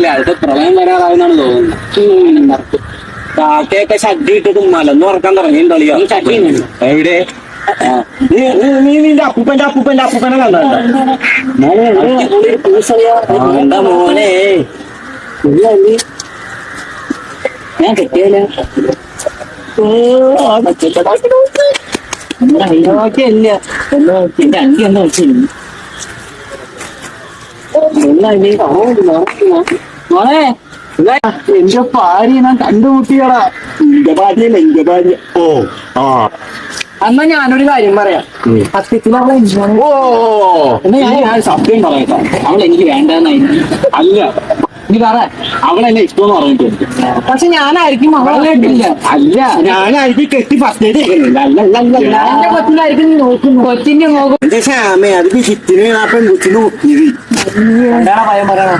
അല്ലേ അടുത്ത പ്രളയം വരാറാവുന്നാണ് തോന്നുന്നത്. കാക്കയൊക്കെ ഷഡ്ഡി ഇട്ടിട്ട് മലന്ന് ഉറക്കാൻ തുടങ്ങിയിട്ടുണ്ടോ? എവിടെ നീ നിന്റെ അപ്പൂപ്പനെ കണ്ട മോനെ ഞാൻ കെട്ടിയല്ല മോനെ എന്റെ ഭാര്യ ഞാൻ കണ്ടുമുട്ടിയടാ. എന്റെ ഭാര്യയല്ല എന്റെ ഭാര്യ. ഓ ആ എന്നാ ഞാനൊരു കാര്യം പറയാം. സത്യത്തിൽ അവളെ എന്നാ ഞാൻ സത്യം പറയട്ടോ, അവളെ എനിക്ക് വേണ്ടെന്നായി. അല്ല നീ പറ, അവളെന്നെ ഇഷ്ടമെന്ന് പറഞ്ഞിട്ടുണ്ട്. പക്ഷെ ഞാനായിരിക്കും അവളെ കേട്ടില്ല. അല്ല ഞാനായിരിക്കും കെട്ടി ഫസ്റ്റ് എന്റെ കൊച്ചിനായിരിക്കും നോക്കുന്നു. കൊച്ചിന്റെ നോക്കും എന്റെ ശ്യാമേ, അത് വിഹിത്തിന് പെൺകുച്ചിന് നോക്കിയത്. എന്താണ് ഭയം പറയണോ?